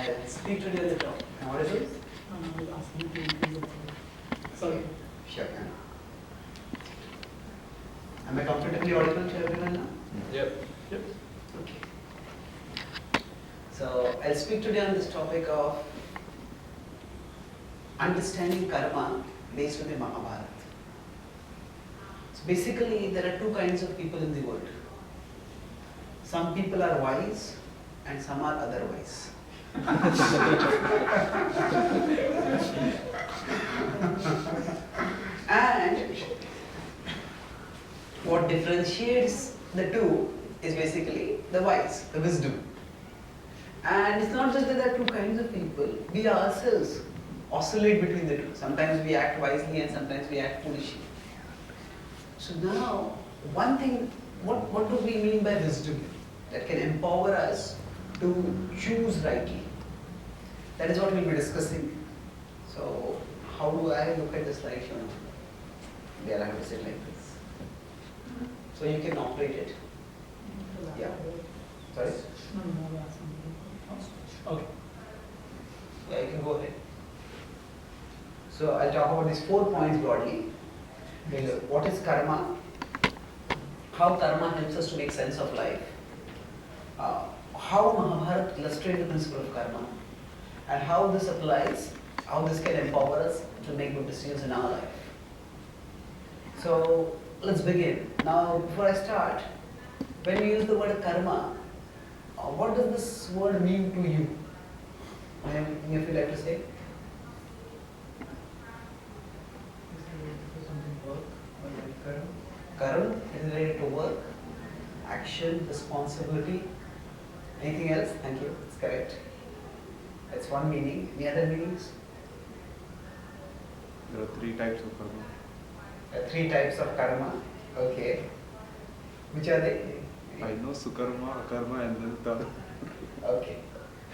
I'll speak today on the topic. Am I audible? Sorry. Sure. Am I comfortably audible to everyone now? Yep. Okay. So I'll speak today on this topic of understanding karma based on the Mahabharata. So basically, there are two kinds of people in the world. Some people are wise and some are otherwise. And what differentiates the two is basically the wise, the wisdom. And it's not just that there are two kinds of people, we ourselves oscillate between the two. Sometimes we act wisely and sometimes we act foolishly. So now, one thing, what do we mean by wisdom? That can empower us to choose rightly. That is what we'll be discussing. So, how do I look at the slide show now? Maybe I'll have to sit like this. So you can operate it. Yeah. Sorry? Okay. Yeah, you can go ahead. So I'll talk about these 4 points broadly. Okay, look, what is karma? How karma helps us to make sense of life? How Mahabharata illustrates the principle of karma, and how this applies, how this can empower us to make good decisions in our life. So let's begin. Now, before I start, when we use the word karma, what does this word mean to you? Anything you like to say? Karma is related to work, action, responsibility. Anything else? Thank you. That's correct. That's one meaning. Any other meanings? There are 3 types of karma. There are 3 types of karma. Okay. Which are they? I know sukarma, akarma, and then third. Okay.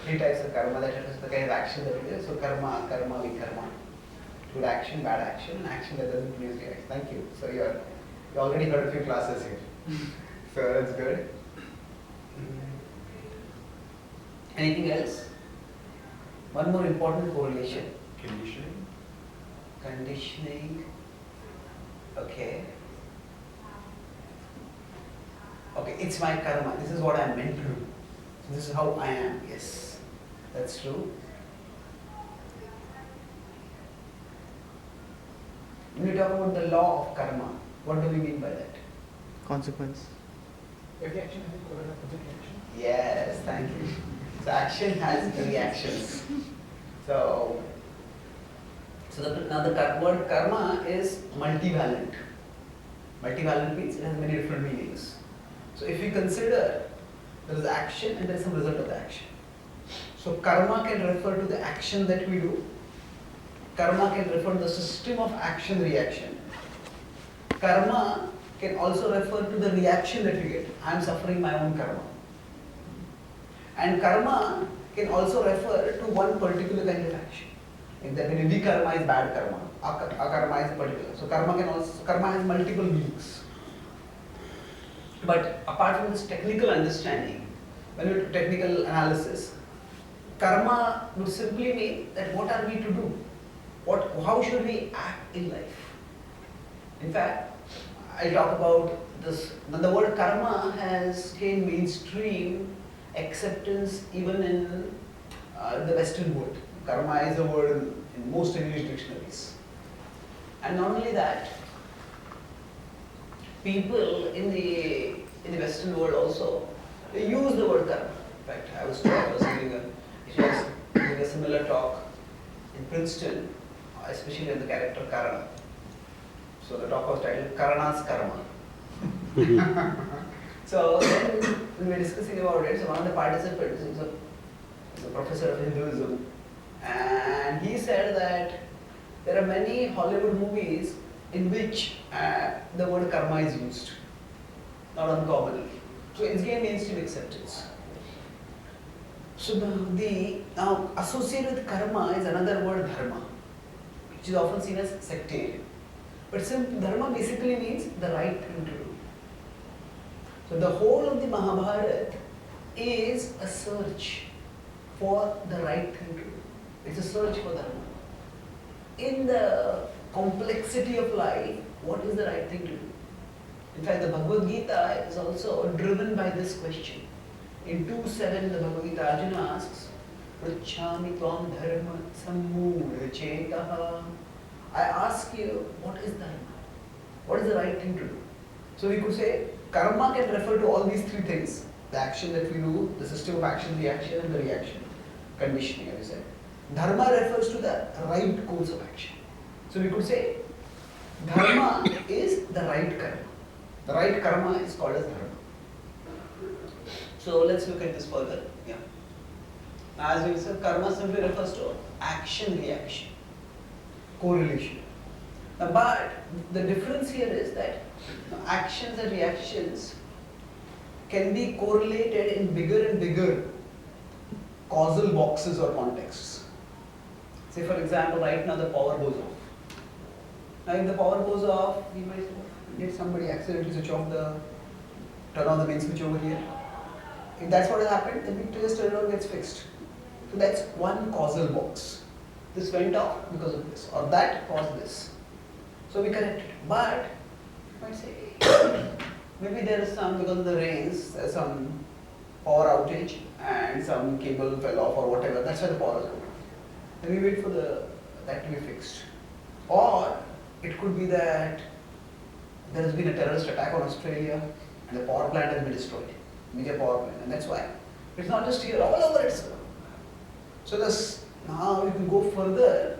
3 types of karma, that is the kind of action that we do. So karma, akarma, vikarma. Good action, bad action, and action that doesn't produce reaction. Thank you. So you already heard a few classes here. So that's good. Anything else? One more important correlation. Conditioning. Conditioning. Okay. Okay, it's my karma. This is what I'm meant to do. This is how I am. Yes, that's true. When we talk about the law of karma, what do we mean by that? Consequence. Every action has a correlative reaction. Yes, thank you. So action has reactions. So now the word karma is multivalent. Multivalent means it has many different meanings. So if we consider there is action and there is some result of the action. So karma can refer to the action that we do. Karma can refer to the system of action-reaction. Karma can also refer to the reaction that we get. I am suffering my own karma. And karma can also refer to one particular kind of action. If that vikarma is bad karma, akarma is particular. So karma has multiple meanings. But apart from this technical understanding, when we do technical analysis, karma would simply mean that what are we to do? How should we act in life? In fact, I'll talk about this. Now the word karma has gained mainstream acceptance even in the Western world. Karma is a word in most English dictionaries. And not only that, people in the Western world also, they use the word karma. In fact, I was giving a similar talk in Princeton, especially on the character Karana. So the talk was titled Karana's Karma. So then when we were discussing about it, so one of the participants is a professor of Hinduism, and he said that there are many Hollywood movies in which the word karma is used, not uncommon. So it's gained mainstream acceptance. So now associated with karma is another word dharma, which is often seen as sectarian. But dharma basically means the right thing to do. So the whole of the Mahabharata is a search for the right thing to do. It's a search for dharma. In the complexity of life, what is the right thing to do? In fact, the Bhagavad Gita is also driven by this question. In 2.7, the Bhagavad Gita, Arjuna asks, Pruchhami tvam dharma sammudha chetaha. I ask you, what is dharma? What is the right thing to do? So we could say, karma can refer to all these three things. The action that we do, the system of action, reaction, and the reaction. Conditioning, as I said. Dharma refers to the right course of action. So we could say, dharma is the right karma. The right karma is called as dharma. So let's look at this further. Yeah. As we said, karma simply refers to action, reaction, correlation. Now, but the difference here is that actions and reactions can be correlated in bigger and bigger causal boxes or contexts. Say for example, right now the power goes off. Now if the power goes off, we might get somebody accidentally turn on the main switch over here. If that's what has happened, then we just turn it on, gets fixed. So that's one causal box. This went off because of this, or that caused this. So we correct it. But you might say, maybe there is some, because of the rains, there's some power outage and some cable fell off or whatever. That's why the power is going off. Then we wait for that to be fixed. Or it could be that there has been a terrorist attack on Australia and the power plant has been destroyed. Major power plant. And that's why. It's not just here, all over it's. So this, now you can go further,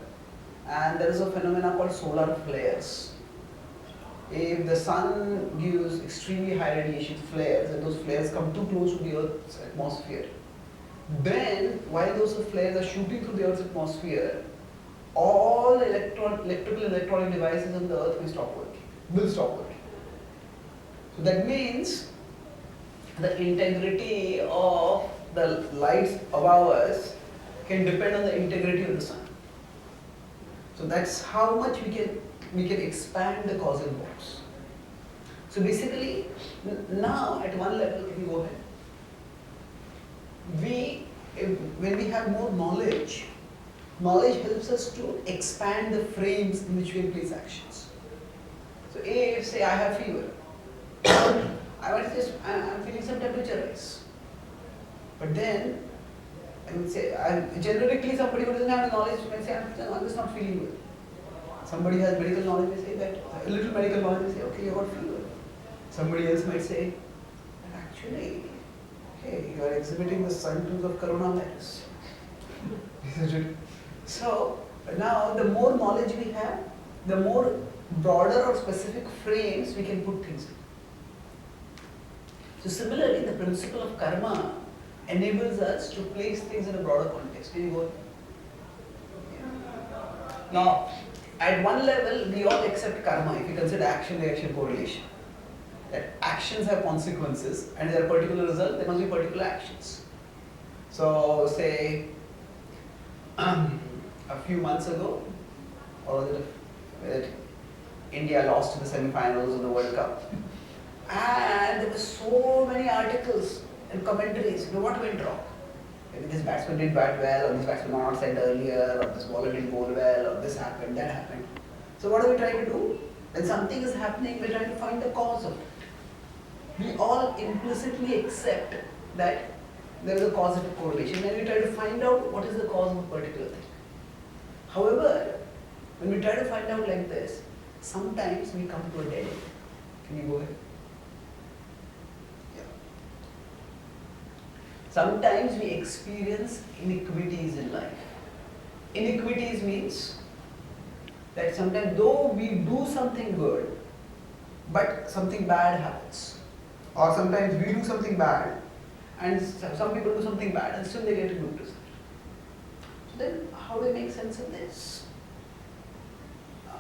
and there is a phenomenon called solar flares. If the sun gives extremely high radiation flares, and those flares come too close to the Earth's atmosphere, then while those flares are shooting through the Earth's atmosphere, all electrical and electronic devices on the Earth will stop working. So that means the integrity of the lights above us can depend on the integrity of the sun. So that's how much we can expand the causal box. So basically, now at one level, if you go ahead, when we have more knowledge helps us to expand the frames in which we place actions. So if say I have fever, I might say I'm feeling some temperature rise. But then I would say, generically somebody who doesn't have the knowledge might say, I'm just not feeling well. Somebody who has medical knowledge may say that, a little medical knowledge may say, okay, you got fever. Somebody else might say, actually, hey, you are exhibiting the symptoms of coronavirus. So now the more knowledge we have, the more broader or specific frames we can put things in. So similarly, the principle of karma enables us to place things in a broader context. Can you go? Now, at one level, we all accept karma if you consider action, reaction, correlation. That actions have consequences, and there are particular results, there must be particular actions. So, say, a few months ago, or was it India lost in the semi-finals of the World Cup, and there were so many articles and commentaries. What went wrong? Maybe this batsman did bat well, or this batsman was not sent earlier, or this bowler didn't bowl well, or this happened, that happened. So what are we trying to do? When something is happening, we're trying to find the cause of it. We all implicitly accept that there is a causative correlation, and we try to find out what is the cause of a particular thing. However, when we try to find out like this, sometimes we come to a dead end. Can you go ahead? Yeah. Sometimes we experience iniquities in life. Iniquities means that sometimes though we do something good, but something bad happens. Or sometimes we do something bad, and some people do something bad, and still they get a good result. So then, how do we make sense of this?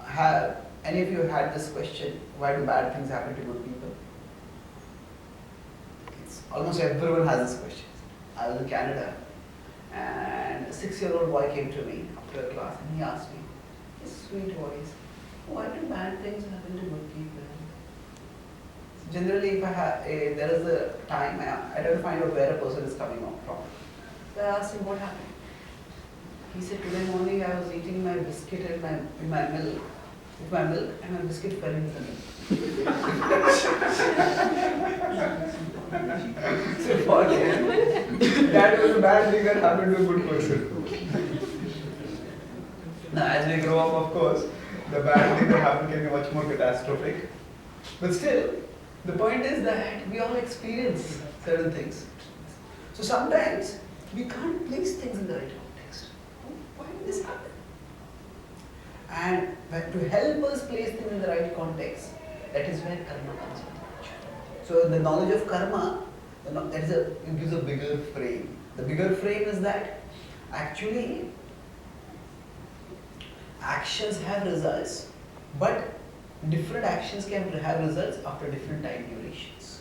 Have any of you had this question, why do bad things happen to good people? Almost everyone has this question. I was in Canada, and a 6-year-old boy came to me after a class, and he asked me, his sweet voice, why do bad things happen to good people? Generally, if there is a time, I try to find out where a person is coming from. So I asked him what happened. He said, today morning I was eating my biscuit and my milk, and my biscuit fell into the milk. So for him, that was a bad thing that happened to a good person. Now, as we grow up, of course, the bad thing that happened can be much more catastrophic. But still, the point is that we all experience certain things. So sometimes we can't place things in the right context. Why did this happen? And to help us place things in the right context, that is where karma comes in. So the knowledge of karma, it gives a bigger frame. The bigger frame is that actually actions have results, but different actions can have results after different time durations.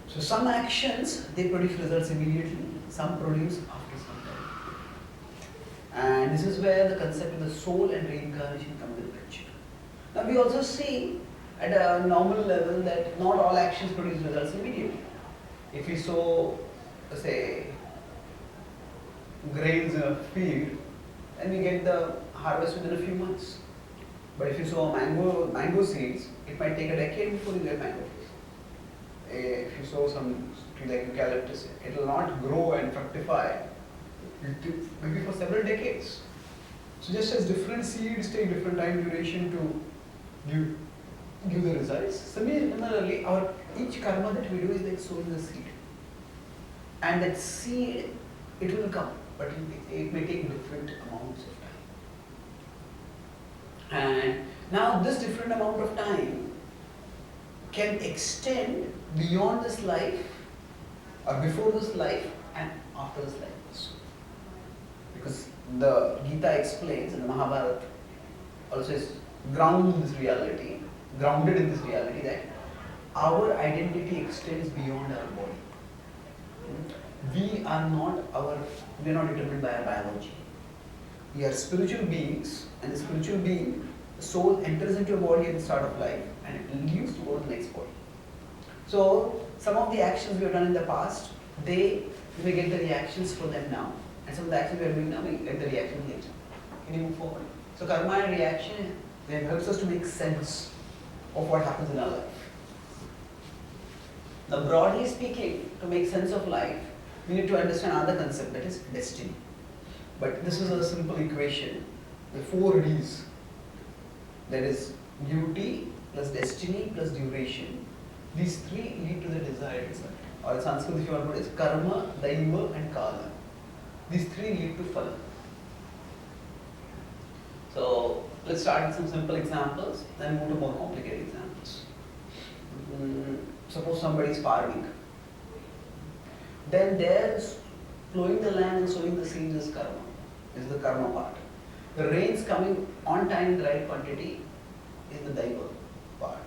So some actions, they produce results immediately, some produce after some time. And this is where the concept of the soul and reincarnation come into the picture. Now we also see at a normal level that not all actions produce results immediately. If we sow, say, grains in a field, then we get the harvest within a few months. But if you sow mango seeds, it might take a decade before you get mango. If you sow some tree like eucalyptus, it will not grow and fructify maybe for several decades. So just as different seeds take different time duration to give the results, similarly, each karma that we do is like sowing a seed. And that seed, it will come, but it may take different amounts of time. And now this different amount of time can extend beyond this life, or before this life and after this life also. Because the Gita explains, and the Mahabharata also is grounded in this reality that our identity extends beyond our body. We are not determined by our biology. We are spiritual beings, and the spiritual being, the soul enters into a body at the start of life and it leaves to go to the next body. So some of the actions we have done in the past, we may get the reactions for them now. And some of the actions we are doing now, we get the reaction later. Can you move forward? So karma and reaction, they helps us to make sense of what happens in our life. Now broadly speaking, to make sense of life, we need to understand another concept, that is destiny. But this is a simple equation, the 4 Ds. That is duty plus destiny plus duration. These 3 lead to the desired result. Or in Sanskrit, if you want to put it, karma, daiva and kala. These 3 lead to phala. So let's start with some simple examples, then move to more complicated examples. Suppose somebody is farming. Then there's plowing the land and sowing the seeds is karma. Is the karma part. The rains coming on time in the right quantity is the daiva part.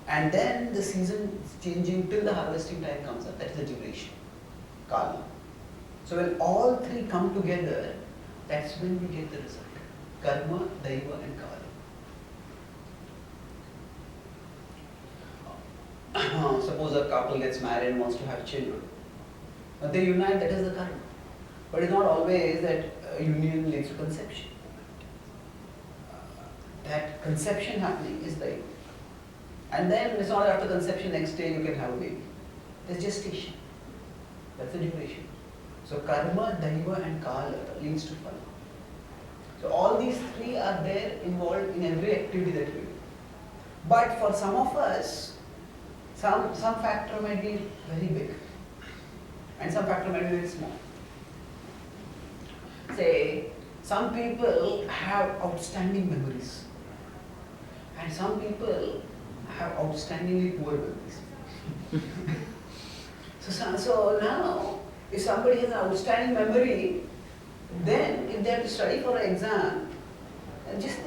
And then the season is changing till the harvesting time comes up. That is the duration, kala. So when all 3 come together, that's when we get the result. Karma, daiva and kala. Suppose a couple gets married and wants to have children. Now they unite, that is the karma. But it's not always that union leads to conception. That conception happening is daiva. And then it's not after conception, next day you can have a baby. There's gestation. That's the duration. So karma, daiva and kala leads to phala. So all these 3 are there involved in every activity that we do. But for some of us, some factor might be very big and some factor might be very small. Say, some people have outstanding memories and some people have outstandingly poor memories. So now, if somebody has an outstanding memory, then if they have to study for an exam, just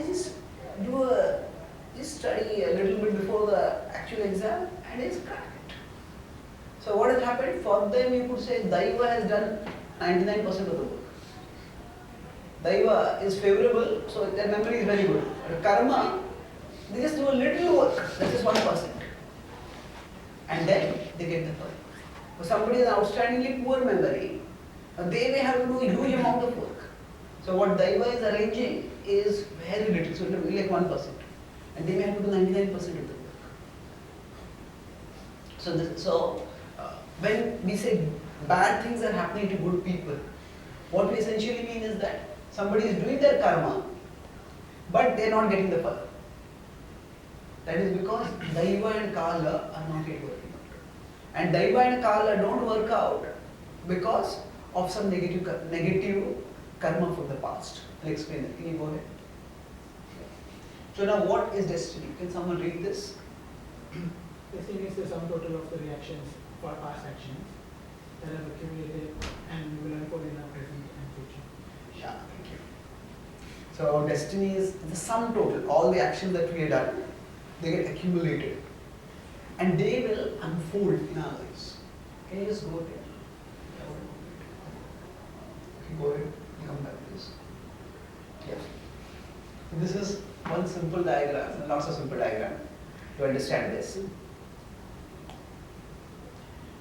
study a little bit before the actual exam and it's cracked. So what has happened? For them you could say daiva has done 99% of the work. Daiva is favorable, so their memory is very good. But karma, they just do a little work, that is 1%. And then they get the phala. For somebody with outstandingly poor memory, they may have to do a huge amount of work. So what Daiva is arranging is very little, so it will be like 1%. And they may have to do 99% of the work. So, when we say bad things are happening to good people, what we essentially mean is that somebody is doing their karma, but they are not getting the phala. That is because Daiva and Kala are not yet working out. And Daiva and Kala don't work out because of some negative karma from the past. I'll explain that. Can you go ahead? So now what is destiny? Can someone read this? Destiny is the sum total of the reactions for past actions that have accumulated and will unfold in our present and future. Yeah, thank you. So destiny is the sum total. All the actions that we have done, they get accumulated. And they will unfold in our lives. Can you just go ahead? Okay, go ahead. Come back to this. Yeah. This is one simple diagram, not so simple diagram, to understand this.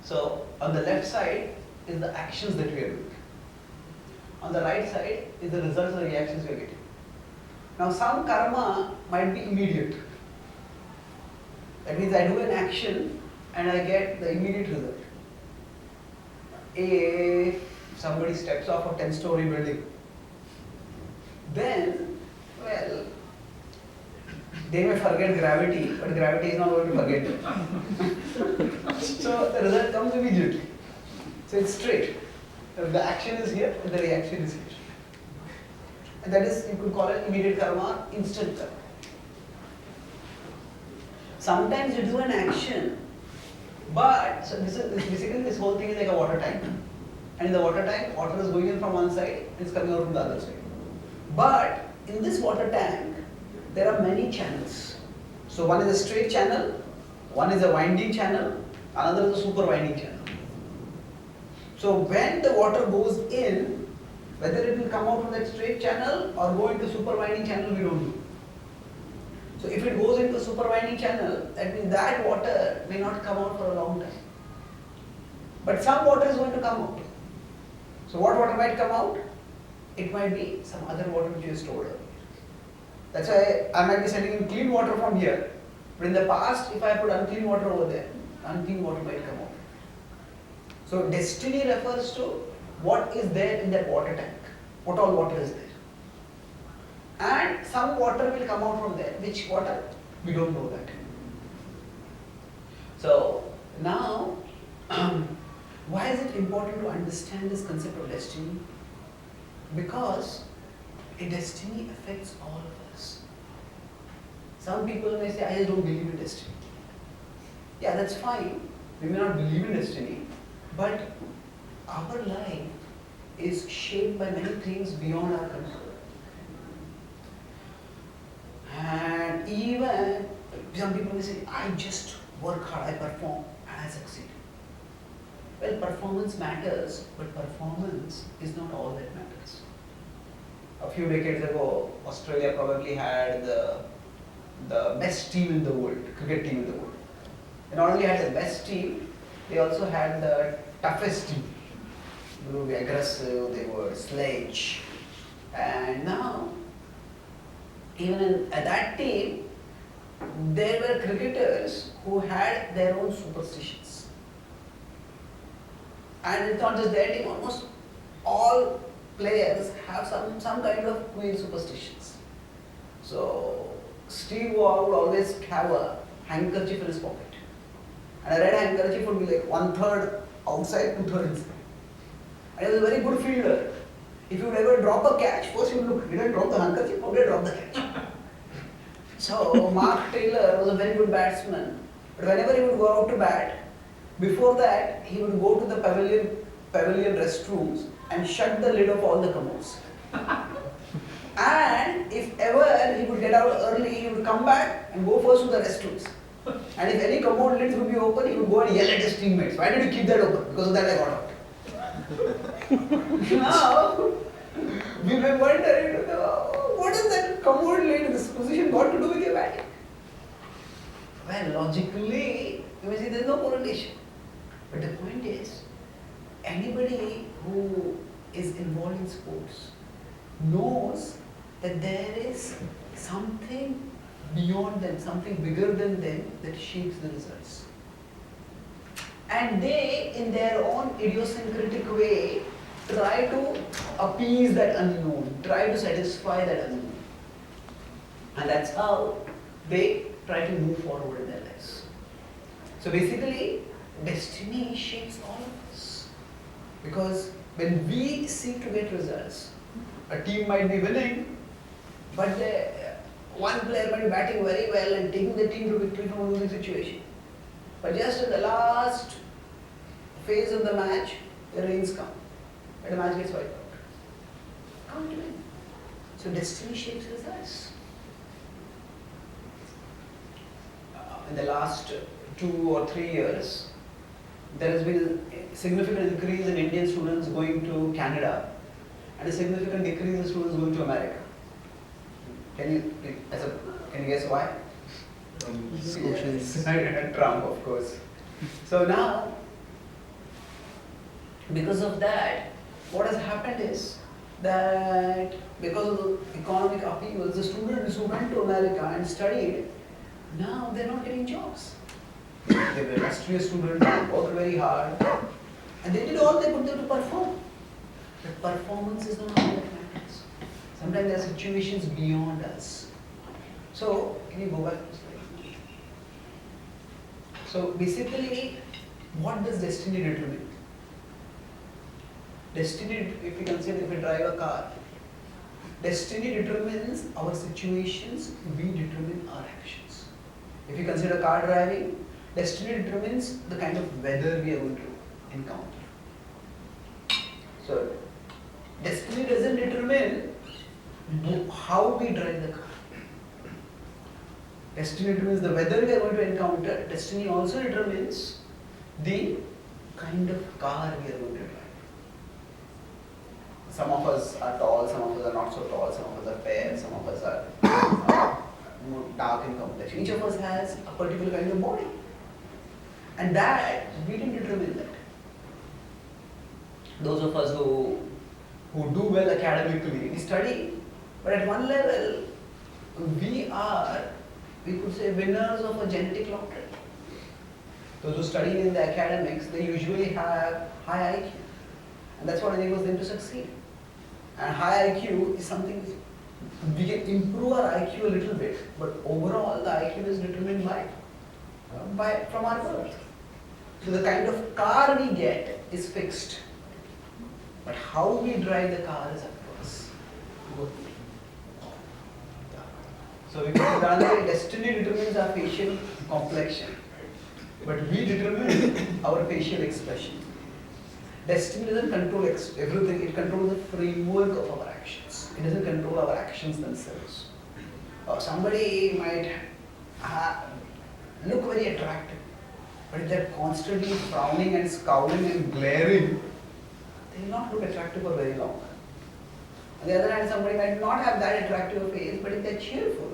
So, on the left side is the actions that we are doing. On the right side is the results of the reactions we are getting. Now, some karma might be immediate. That means I do an action and I get the immediate result. If somebody steps off a 10-story building, then, well, they may forget gravity, but gravity is not going to forget them. So the result comes immediately. So it's straight. The action is here and the reaction is here. And that is, you could call it immediate karma, instant karma. Sometimes you do an action, but so basically this whole thing is like a water tank. And in the water tank, water is going in from one side, it's coming out from the other side. But in this water tank, there are many channels. So one is a straight channel, one is a winding channel, another is a super winding channel. So when the water goes in, whether it will come out from that straight channel or go into super winding channel, we don't know. So if it goes into a super winding channel, that means that water may not come out for a long time. But some water is going to come out. So what water might come out? It might be some other water which is stored earlier. That's why I might be sending in clean water from here. But in the past, if I put unclean water over there, unclean water might come out. So destiny refers to what is there in that water tank. What all water is there. And some water will come out from there. Which water? We don't know that. So now, why is it important to understand this concept of destiny? Because a destiny affects all of us. Some people may say, I just don't believe in destiny. Yeah, that's fine. We may not believe in destiny, but our life is shaped by many things beyond our control. And even some people may say, I just work hard, I perform, and I succeed. Well, performance matters, but performance is not all that matters. A few decades ago, Australia probably had the best team in the world, cricket team in the world. They not only had the best team, they also had the toughest team. They were aggressive, they were sledge. And now, even at that team, there were cricketers who had their own superstitions. And it's not just their team, almost all players have some kind of weird superstitions. So, Steve Waugh would always have a handkerchief in his pocket. And a red handkerchief would be like 1/3 outside, 2/3 inside. And he was a very good fielder. If you would ever drop a catch, first you would look, did I drop the handkerchief or did I drop the catch? So Mark Taylor was a very good batsman. But whenever he would go out to bat, before that he would go to the pavilion restrooms and shut the lid of all the commodes. And if ever he would get out early, he would come back and go first to the restrooms. And if any commode lids would be open, he would go and yell at his teammates. Why did you keep that open? Because of that I got out. Now, we may wonder, what is that commode lid, this position got to do with your batting? Well, logically, you may say there is no correlation. But the point is, anybody who is involved in sports knows that there is something beyond them, something bigger than them that shapes the results. And they, in their own idiosyncratic way, try to appease that unknown, try to satisfy that unknown. And that's how they try to move forward in their lives. So basically, destiny shapes all of us. Because when we seek to get results, a team might be winning, but one player might be batting very well and taking the team to victory from a losing situation. But just in the last phase of the match, the rains come and the match gets wiped out. Can't win. So destiny shapes results. In the last 2 or 3 years, there has been a significant increase in Indian students going to Canada and a significant decrease in students going to America. Can you guess why? Socials. Trump, of course. So now, because of that, what has happened is that because of the economic upheavals, the students who went to America and studied, now they're not getting jobs. They were illustrious students, worked very hard, and they did all they could do to perform. But performance is not all that matters. Sometimes there are situations beyond us. So, can you go back to slide? So basically, what does destiny determine? Destiny, if we consider, if we drive a car, destiny determines our situations, we determine our actions. If you consider car driving, destiny determines the kind of weather we are going to encounter. So, destiny doesn't determine how we drive the car. Destiny determines the weather we are going to encounter. Destiny also determines the kind of car we are going to drive. Some of us are tall, some of us are not so tall, some of us are fair, some of us are more dark in complexion. Each of us has a particular kind of body. And that, we didn't determine that. Those of us who do well academically, we study, but at one level, we could say, winners of a genetic lottery. Those who study in the academics, they usually have high IQ. And that's what enables them to succeed. And high IQ is something, we can improve our IQ a little bit, but overall the IQ is determined from our birth. So the kind of car we get is fixed. But how we drive the car is up to us. So we can say destiny determines our facial complexion, but we determine our facial expression. Destiny doesn't control everything, it controls the framework of our actions. It doesn't control our actions themselves. Somebody might look very attractive, but if they're constantly frowning and scowling and glaring, they will not look attractive for very long. On the other hand, somebody might not have that attractive face, but if they're cheerful,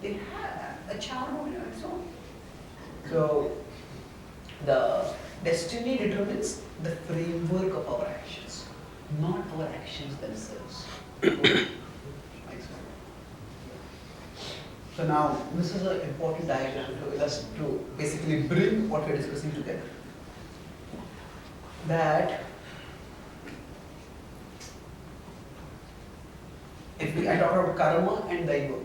they have a charm on its own. So, the destiny determines the framework of our actions, not our actions themselves. Next one. So now, this is an important diagram to basically bring what we're discussing together. That if I talk about karma and daiva,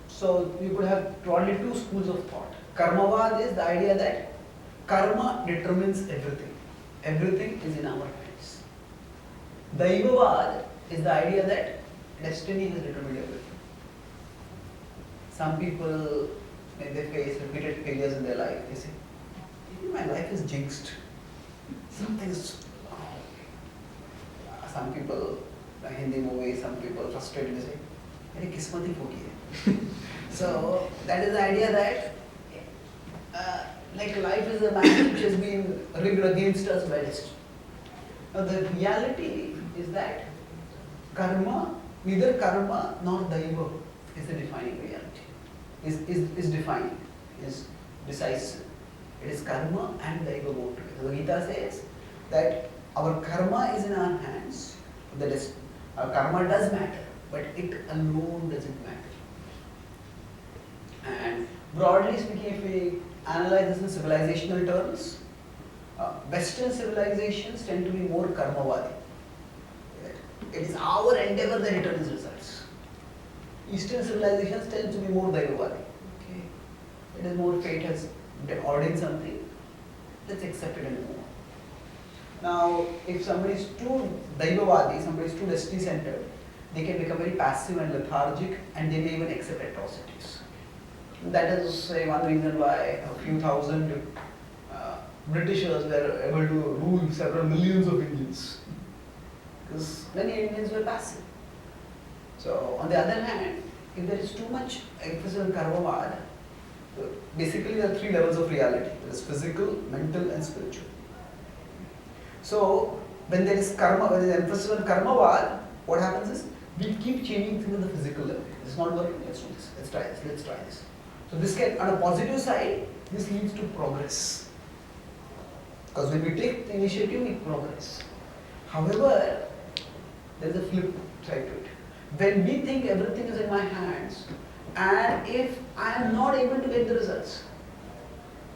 so you could have broadly two schools of thought. Karmavad is the idea that karma determines everything. Everything is in our hands. Daivavad is the idea that destiny has determined everything. Some people, when they face repeated failures in their life, they say, maybe my life is jinxed. Some people, in Hindi movie, some people frustrated, they say, मेरी किस्मत ही फूटी है. So that is the idea that like life is a match which has been rigged against us by destiny. Now the reality is that karma, neither karma nor daiva is the defining reality. Is defining, is decisive. It is karma and daiva both together. So the Gita says that our karma is in our hands. That is, our karma does matter, but it alone doesn't matter. And broadly speaking, if we analyze this in civilizational terms, Western civilizations tend to be more karmavadi. It is our endeavor that returns results. Eastern civilizations tend to be more daivavadi. Okay. It is more fate has ordained something, let's accept it and move on. Now, if somebody is too daivavadi, somebody is too destiny centered, they can become very passive and lethargic, and they may even accept atrocities. That is, say, one reason why a few thousand Britishers were able to rule several millions of Indians, because many Indians were passive. So, on the other hand, if there is too much emphasis on karmavad, basically there are three levels of reality. There is physical, mental and spiritual. So, when there is karma, when there is emphasis on karmavad, what happens is, we keep changing things at the physical level. It's not working, let's do this, let's try this, let's try this. So this can, on a positive side, this leads to progress. Because when we take the initiative, we progress. However, there is a flip side to it. When we think everything is in my hands, and if I am not able to get the results,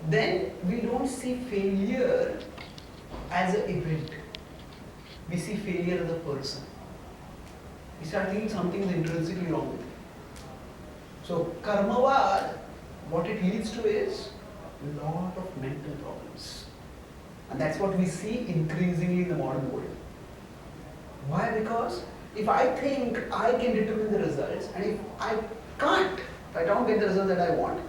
then we don't see failure as an event. We see failure as a person. We start thinking something is intrinsically wrong with it. So, karmavad, what it leads to is a lot of mental problems. And that's what we see increasingly in the modern world. Why? Because if I think I can determine the results, and if I can't, if I don't get the result that I want,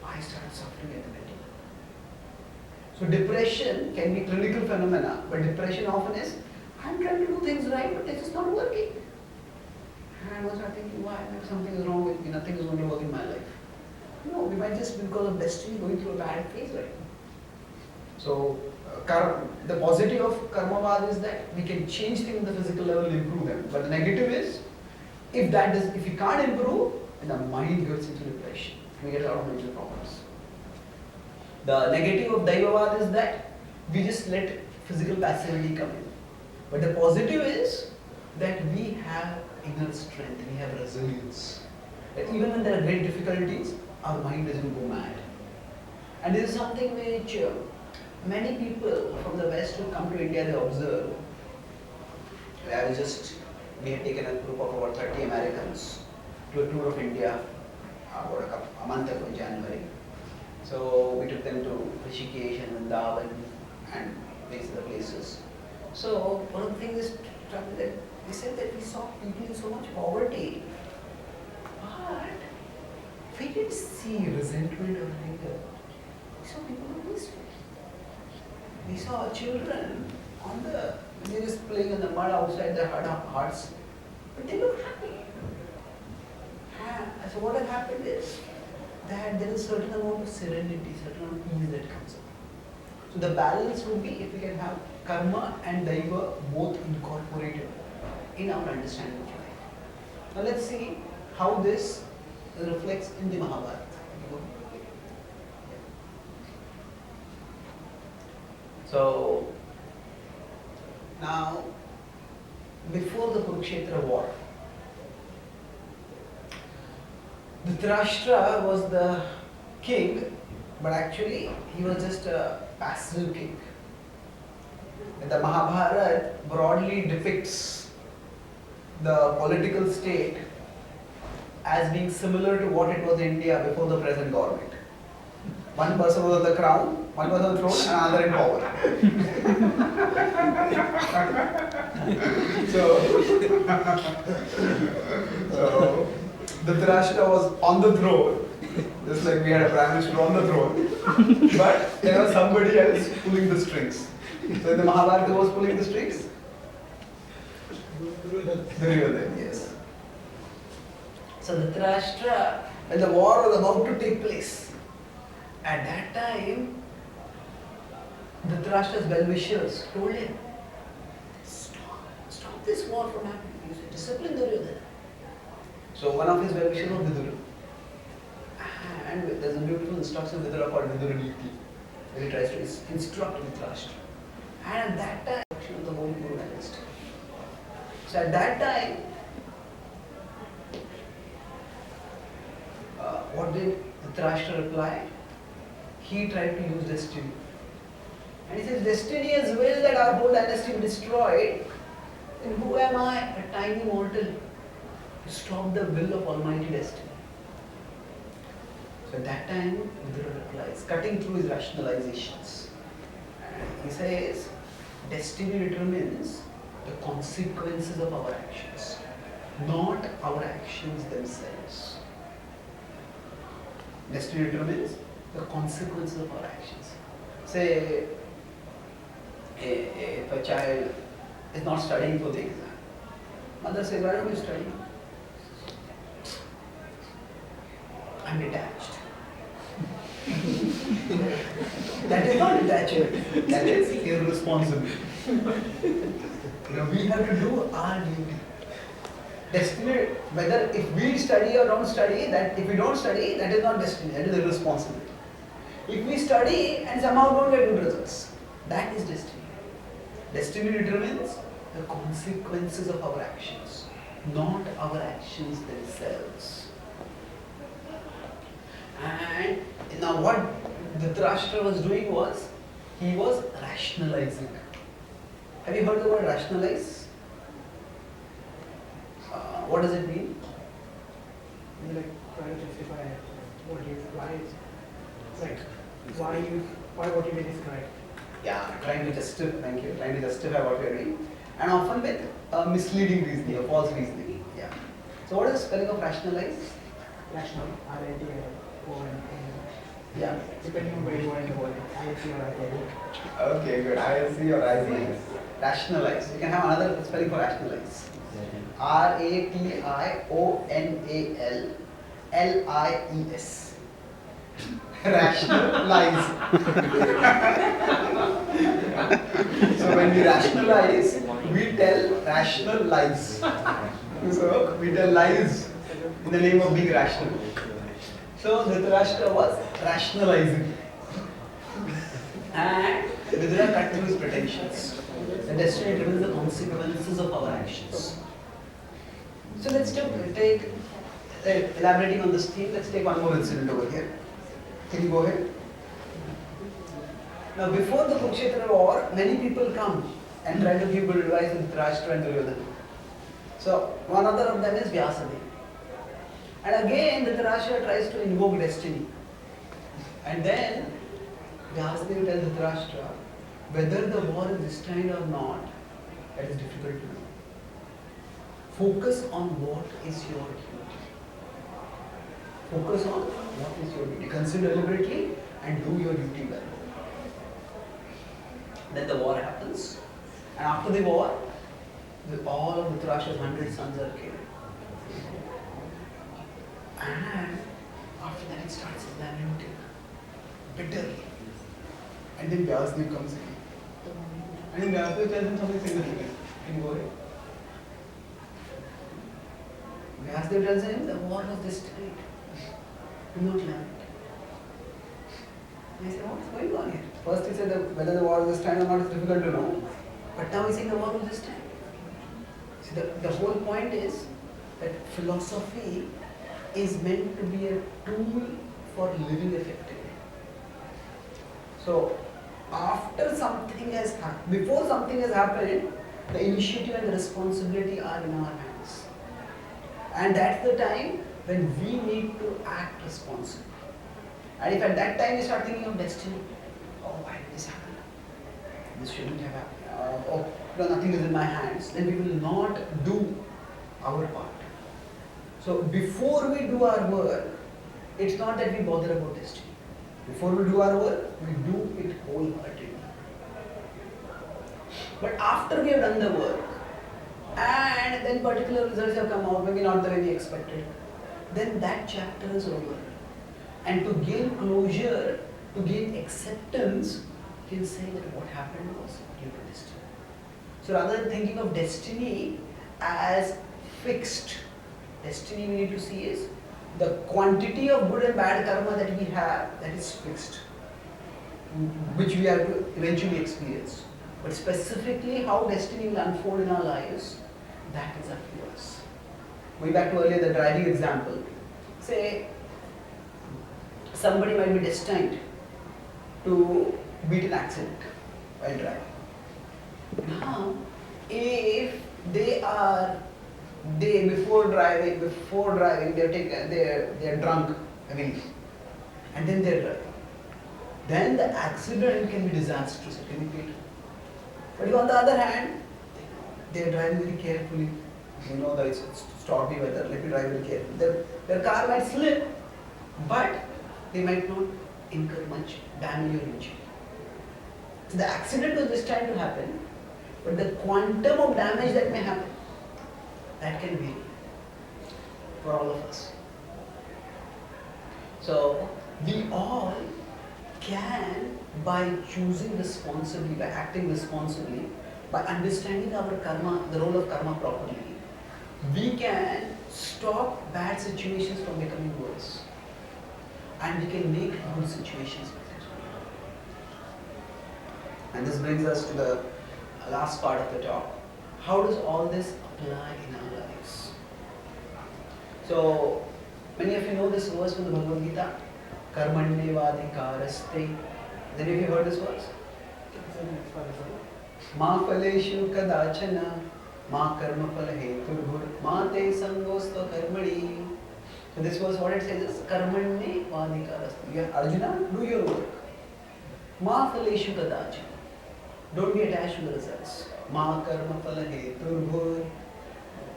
I start suffering at the mental level. So depression can be clinical phenomena, but depression often is, I'm trying to do things right, but it's just not working. And I start thinking, why? Maybe something is wrong with me, nothing is going to work in my life. No, we might just be because of destiny going through a bad phase right now. So, the positive of karmavad is that we can change things at the physical level and improve them. But the negative is, if we can't improve, then the mind gets into depression. We get a lot of mental problems. The negative of daivavad is that we just let physical passivity come in. But the positive is that we have inner strength, we have resilience. That even when there are great difficulties, our mind doesn't go mad. And this is something which many people from the West who come to India, they observe. We had taken a group of about 30 Americans to a tour of India about a month ago in January. So we took them to Rishikesh and Vrindavan and these other places. So one of the things is that they said that we saw people in so much poverty, but we didn't see resentment or anger. We saw people in wisdom. We saw children they're just playing in the mud outside their huts, but they look happy. So what has happened is that there is a certain amount of serenity, certain amount of ease that comes up. So the balance would be if we can have karma and daiva both incorporated in our understanding of life. Now let's see how this reflects in the Mahabharata. So now, before the Kurukshetra war, Dhritarashtra was the king, but actually he was just a passive king. The Mahabharata broadly depicts the political state as being similar to what it was in India before the present government. One person was on the crown, one was on the throne, and another in power. so Dhritarashtra was on the throne, just like we had a prime minister on the throne, but there was somebody else pulling the strings. So in the Mahabharata, who was pulling the strings? Duryodhana, yes. So Dhritarashtra, when the war was about to take place, at that time, Dhritarashtra's well-wishers told him, stop this war from happening. You should discipline Duryodhana. So one of his well-wishers was Vidura. And there's a beautiful instruction Vidura called Vidura Niti. where he tries to instruct Dhritarashtra. And at that time, the whole Kuru dynasty. So at that time, what did Dhritarashtra reply? He tried to use destiny. And he says, destiny is will that our whole dynasty be destroyed. Then who am I, a tiny mortal, to stop the will of Almighty Destiny? So at that time, Vidura replies, cutting through his rationalizations. And he says, destiny determines the consequences of our actions, not our actions themselves. Destiny determines the consequences of our actions. Say, if a child is not studying for the exam, mother says, why don't you study? I'm detached. That is not detachment, that is irresponsible. We have to do our duty. Destiny, whether if we study or don't study, that if we don't study, that is not destiny, that is irresponsibility. If we study and somehow don't get good results, that is destiny. Destiny determines the consequences of our actions, not our actions themselves. And now what Dhritarashtra was doing was, he was rationalizing. Have you heard the word rationalize? What does it mean? You like try to justify what you why what you did is correct. Yeah, trying to justify what we are doing, and often with misleading reasoning or false reasoning. Yeah. So what is the spelling of rationalize? Rational, R-A-T-I-O-N. Yeah. Depending on where you are in the world, I-S-C or I-T-I. Okay, good. I-S-C or I-Z. Rationalize. You can have another spelling for rationalize. R-A-T-I-O-N-A-L-L-I-E-S. Rationalize. So when we rationalize, we tell rational lies. So we tell lies in the name of being rational. So Dhritarashtra was rationalizing. And Vidura cut through his pretensions. The destiny determines the consequences of our actions. So let's take elaborating on this theme, let's take one more incident over here. Can you go ahead? Now before the Kurukshetra war, many people come and try to give good advice to Dhritarashtra and Duryodhana. So one other of them is Vyasadeva. And again Dhritarashtra tries to invoke destiny. And then Vyasadeva tells Dhritarashtra, whether the war is destined or not, that is difficult to know. Focus on what is your duty. Focus on what is your duty. Consider deliberately and do your duty well. Then the war happens. And after the war, all of Dhritarashtra's 100 sons are killed. And after that it starts lamenting bitterly. And then Vyasadeva comes again. And then Vyasadeva tells him something significant. Can you go ahead? Vyasadeva tells him the war was destined. Do not lament. And he said, what is going on here? First he said that whether the war was destined or not is difficult to know. But now he's saying the war was destined. See, the whole point is that philosophy is meant to be a tool for living effectively. So, after something has happened, before something has happened, the initiative and the responsibility are in our hands. And that's the time when we need to act responsibly. And if at that time we start thinking of destiny, oh, why did this happen? This shouldn't have happened. Oh, no, nothing is in my hands. Then we will not do our part. So before we do our work, it's not that we bother about destiny. Before we do our work, we do it wholeheartedly. But after we have done the work, and then particular results have come out, maybe not the way we expected, then that chapter is over. And to gain closure, to gain acceptance, you can say that what happened was due to destiny. So rather than thinking of destiny as fixed, destiny we need to see is the quantity of good and bad karma that we have, that is fixed. which we have to eventually experience. But specifically how destiny will unfold in our lives, that is up to us. Going back to earlier the driving example, say somebody might be destined to beat an accident while driving. Now, if before driving they're drunk heavily, and then they're driving, then the accident can be disastrous, it can be fatal. But if on the other hand, they're driving very carefully, you know that it's stormy weather, let me drive very carefully. Their car might slip, but they might not incur much damage or injury. So the accident was destined to happen, but the quantum of damage that may happen, that can vary for all of us. So we all can, by choosing responsibly, by acting responsibly, by understanding our karma, the role of karma properly, we can stop bad situations from becoming worse. And we can make good situations better. And this brings us to the last part of the talk. How does all this apply in our lives? So, many of you know this verse from the Bhagavad Gita, Karmanyevadhikaraste. Have you heard this verse? Ma phaleshu kadachana, ma karma phala heturbhur, ma te sangostva karmani. So this verse, what it says is, Karmanyevadhikaraste. Arjuna, do your work. Ma phaleshu kadachana. Don't be attached to the results. Ma karma phala heturbhur.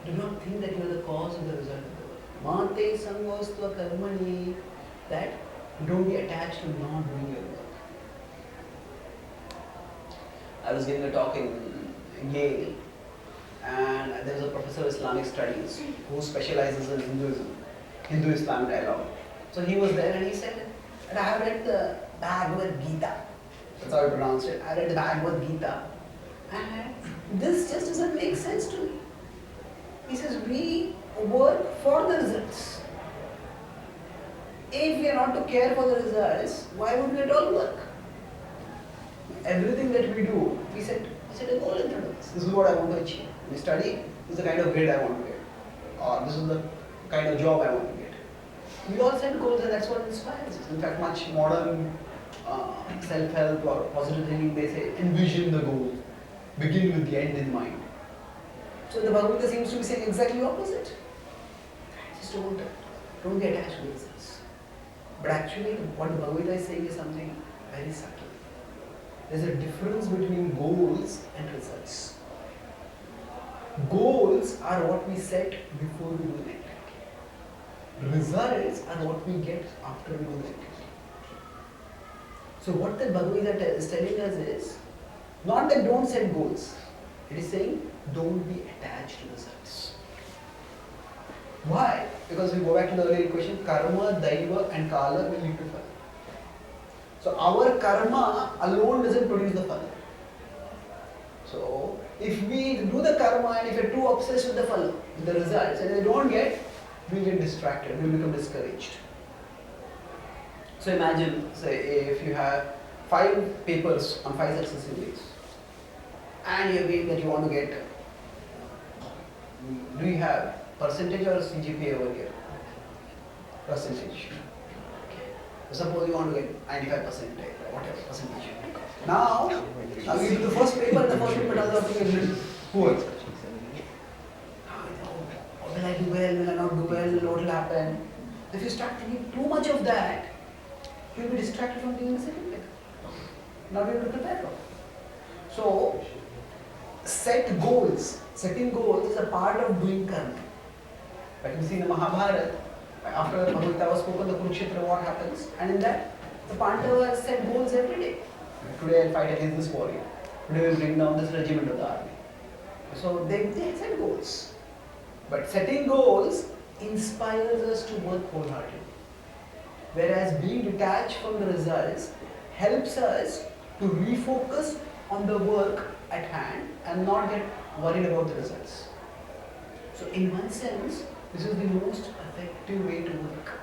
Do not think that you are the cause of the result of the work. Ma te sangostva karmani. That don't be attached to not doing your work. I was giving a talk in Yale, and there was a professor of Islamic studies who specializes in Hindu-Islam dialogue. So he was there and he said, I have read the Bhagavad Gita. That's how I pronounced it. I read the Bhagavad Gita, and this just doesn't make sense to me. He says, we work for the results. If we are not to care for the results, why would we at all work? Everything that we do, we set a goal in front of us. This is what I want to achieve. We study, this is the kind of grade I want to get. Or this is the kind of job I want to get. We all set goals, and that's what inspires us. In fact, much modern self-help or positive thinking, they say, envision the goal. Begin with the end in mind. So the Bhagavad Gita seems to be saying exactly the opposite. Just don't get attached to the results. But actually, what the Bhagavad Gita is saying is something very subtle. There's a difference between goals and results. Goals are what we set before we do the activity. Results are what we get after we do the activity. So what the Bhagavad Gita is telling us is, not that don't set goals. It is saying, don't be attached to results. Why? Because we go back to the earlier question, karma, daiva and kala will lead to phala. So our karma alone doesn't produce the phala. So if we do the karma and if we're too obsessed with the phala, with the results, and they don't get, we get distracted, we become discouraged. So imagine, say, if you have 5 papers on 5 successive days, and you agree that you want to get, do you have percentage or CGPA over here? Percentage. Suppose you want to get 95%, whatever percentage. Now you do the first paper, and the first paper turns out to be a little poor. Will I do well? Will I not do well? What will happen? If you start thinking too much of that, you'll be distracted from doing the second paper. Not able to prepare for it. So, set goals. Setting goals is a part of doing karma. Like we see in the Mahabharata, after the Bhagavad Gita was spoken, the Kurukshetra war happens, and in that, the Pandavas set goals every day. Today I'll fight against this warrior. Today we'll bring down this regiment of the army. So they set goals. But setting goals inspires us to work wholeheartedly. Whereas being detached from the results helps us to refocus on the work at hand and not get worried about the results. So in one sense, this is the most effective way to work.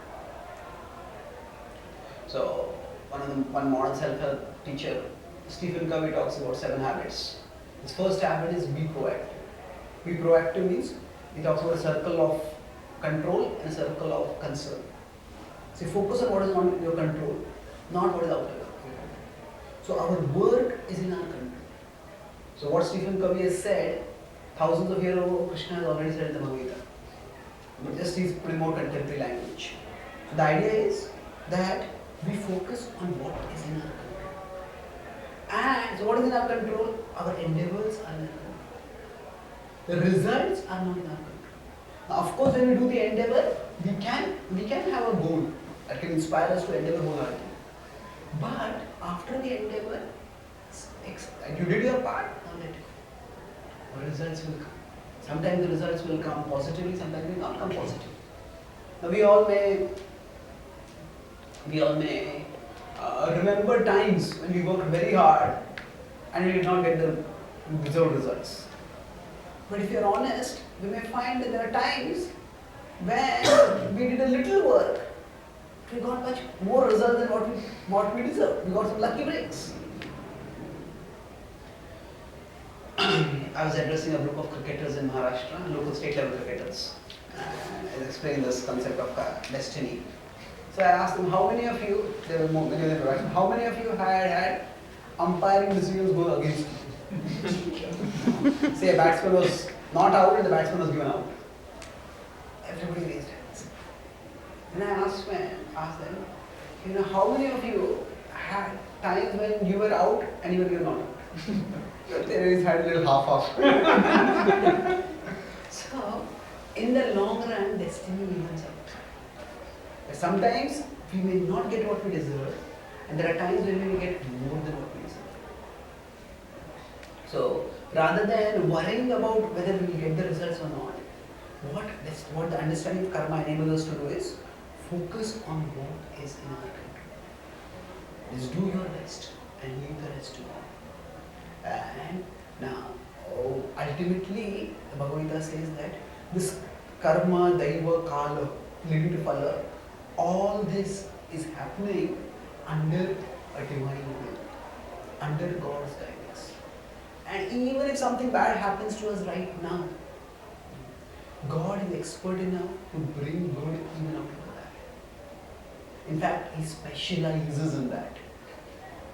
So one modern self-help teacher, Stephen Covey, talks about 7 habits. His first habit is be proactive. Be proactive means he talks about a circle of control and a circle of concern. So focus on what is not in your control, not what is out of your control. So our work is in our control. So what Stephen Covey has said, thousands of years ago, Krishna has already said in the Bhagavad Gita. But just he's putting more contemporary language. So the idea is that we focus on what is in our control. And so what is in our control? Our endeavors are in our control. The results are not in our control. Now, of course, when we do the endeavor, we can have a goal that can inspire us to endeavor wholeheartedly. But after the endeavor, you did your part, now let it go. The results will come. Sometimes the results will come positively, sometimes they will not come positively. Now we all may remember times when we worked very hard and we did not get the deserved results. But if you are honest, we may find that there are times when we did a little work, we got much more results than what we deserved. We got some lucky breaks. I was addressing a group of cricketers in Maharashtra, local state level cricketers, and I was explaining this concept of destiny. So I asked them, how many of you, there were many of them were asking, how many of you had umpiring decisions go against you? Say a batsman was not out and the batsman was given out. Everybody raised hands. And I asked them, how many of you had times when you were out and you were given out? They always had a little half-half. So, in the long run, destiny evens out. Sometimes we may not get what we deserve, and there are times when we get more than what we deserve. So, rather than worrying about whether we will get the results or not, what the understanding of karma enables us to do is focus on what is in our control. Just do your best and leave the rest to God. And now, ultimately, the Bhagavad Gita says that this karma, daiva, kala, leading to phala, all this is happening under a divine will, under God's guidance. And even if something bad happens to us right now, God is expert enough to bring good even out of that. In fact, He specializes in that.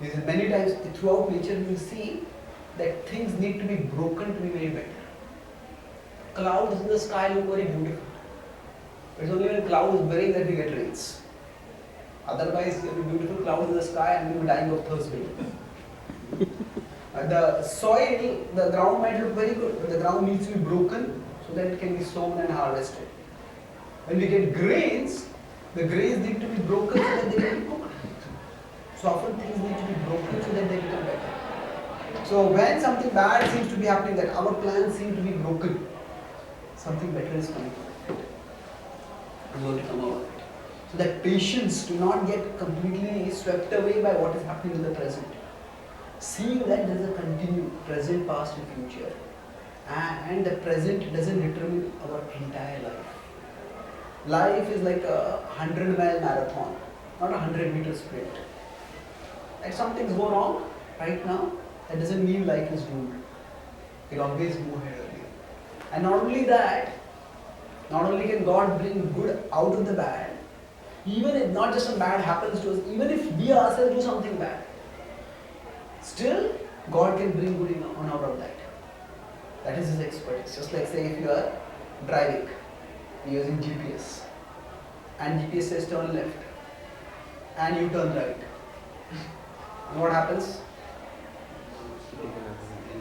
Because many times throughout nature we will see that things need to be broken to be very better. Clouds in the sky look very beautiful. It's only when cloud is burning that we get rains. Otherwise, there will be beautiful clouds in the sky and we will be dying of thirst. The soil, the ground might look very good, but the ground needs to be broken so that it can be sown and harvested. When we get grains, the grains need to be broken so that they can be cooked. So often things need to be broken so that they become better. So when something bad seems to be happening, that our plans seem to be broken, something better is coming out of it. It's going to come out of it. So that patience, do not get completely swept away by what is happening in the present. Seeing that there is a continued present, past and future. And the present doesn't determine our entire life. Life is like a 100-mile marathon, not a 100-meter sprint. If some things go wrong right now, that doesn't mean life is doomed. It always move ahead earlier. And not only that, not only can God bring good out of the bad, even if not just some bad happens to us, even if we ourselves do something bad, still God can bring good on out of that. That is His expertise. Just like say if you are driving, using GPS, and GPS says turn left, and you turn right. And what happens?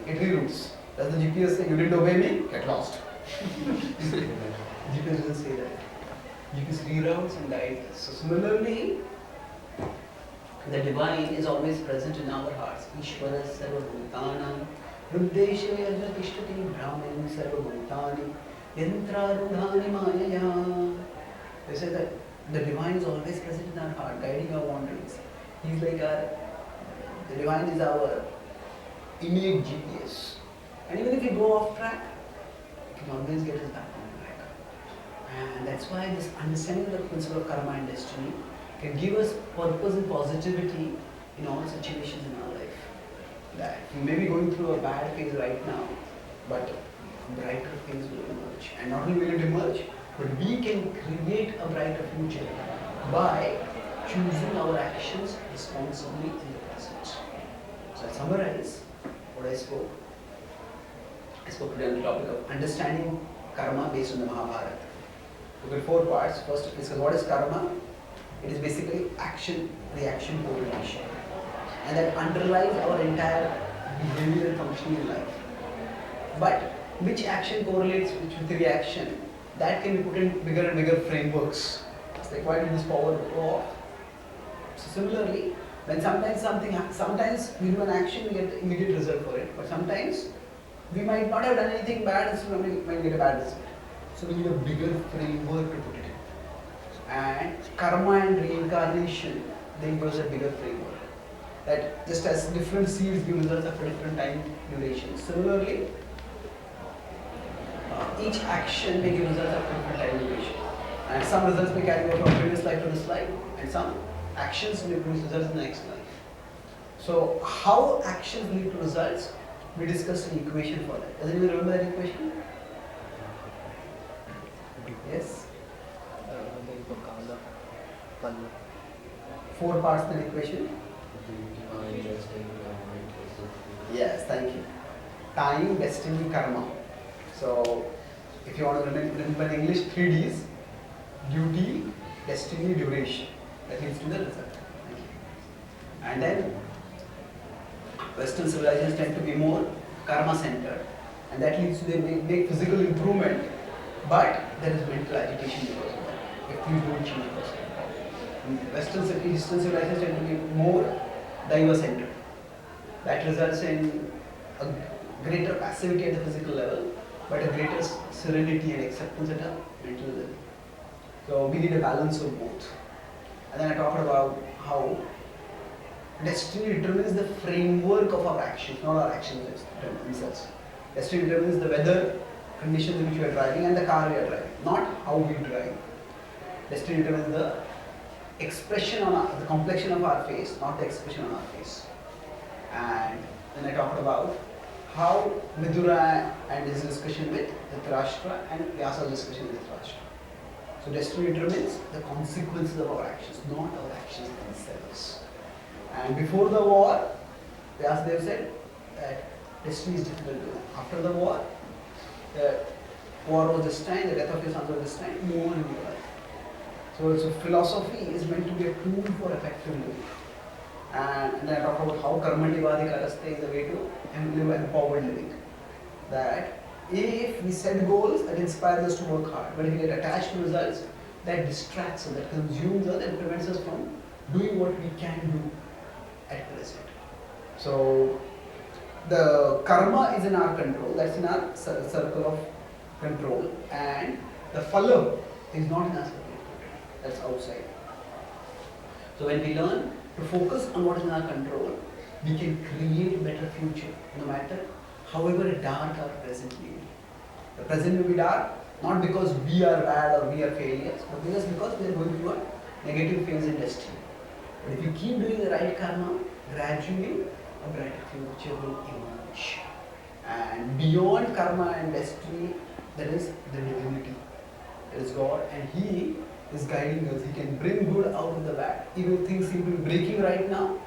It reroutes. Does the GPS say, you didn't obey me? Get lost. GPS doesn't say that. GPS reroutes and guides us. So similarly, the divine is always present in our hearts. Ishvara sarva bhutanam ruddesha yarja tishtati brahman sarva bhutani yantrarudhani mayaya. They say that the divine is always present in our heart, guiding our wanderings. He's like the divine is our innate GPS. And even if we go off track, it can always get us back on track. And that's why this understanding of the principle of karma and destiny can give us purpose and positivity in all situations in our life. That we may be going through a bad phase right now, but a brighter phase will emerge. And not only will it emerge, but we can create a brighter future by choosing our actions responsibly in the present. So I'll summarize what I spoke. I spoke today on the topic of understanding karma based on the Mahabharata. We got 4 parts. First, discuss what is karma. It is basically action-reaction correlation, and that underlies our entire behavior and functioning in life. But which action correlates with the reaction? That can be put in bigger and bigger frameworks. It's like, why did this power go off? So similarly, when sometimes we do an action, we get the immediate result for it. But sometimes we might not have done anything bad, and still we might get a bad result. So we need a bigger framework to put it in. And karma and reincarnation, they give us a bigger framework. That just as different seeds give results after different time durations, similarly, each action may give results after different time duration. And some results may carry over from previous life to this life, and some actions may produce results in the next life. So how actions lead to results, we discussed an equation for that. Does anyone remember that equation? Yes? 4 parts in the equation. Yes, thank you. Time, destiny, karma. So, if you want to remember in English, 3 Ds: duty, destiny, duration. That leads to the result. Thank you. And then, Western civilizations tend to be more karma-centered, and that leads to they make physical improvement, but there is mental agitation because of that. If things don't change first. Western civilizations tend to be more diver-centered. That results in a greater passivity at the physical level, but a greater serenity and acceptance at a mental level. So we need a balance of both. And then I talked about how destiny determines the framework of our actions, not our actions themselves. Destiny determines the weather conditions in which we are driving and the car we are driving, not how we drive. Destiny determines the expression on the complexion of our face, not the expression on our face. And then I talked about how Vidura and his discussion with Dhritarashtra and Vyasa's discussion with Dhritarashtra. So destiny determines the consequences of our actions, not our actions themselves. And before the war, Vyasadeva said that destiny is difficult to do. After the war was destined, the death of your sons was destined, move on in your life. So philosophy is meant to be a tool for effective living. And then I talk about how karma-nivadika rasta is a way to live empowered living. That if we set goals, that inspires us to work hard. But if we get attached to results, that distracts us, that consumes us, and prevents us from doing what we can do at present. So the karma is in our control, that's in our circle of control, and the phala is not in our circle of control, that's outside. So when we learn to focus on what is in our control, we can create a better future, no matter however dark our present may be. The present may be dark, not because we are bad or we are failures, but because we are going through a negative phase in destiny. But if you keep doing the right karma, gradually a brighter future will emerge. And beyond karma and destiny, there is the divinity. There is God, and He is guiding us. He can bring good out of the bad. Even things seem to be breaking right now,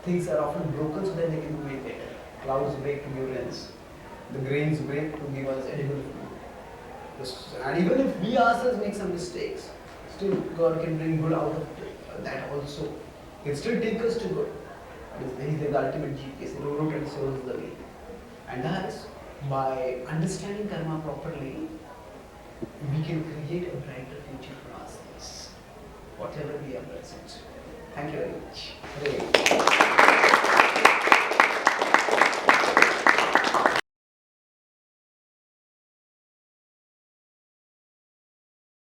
things are often broken so that they can be made better. Clouds break to give rains. The grains break to give us edible food. And even if we ourselves make some mistakes, still God can bring good out of that also. He can still take us to good. He is the ultimate GPS. He wrote and shows the way. And thus, by understanding karma properly, we can create a brighter future for ourselves, whatever we are present. Thank you very much.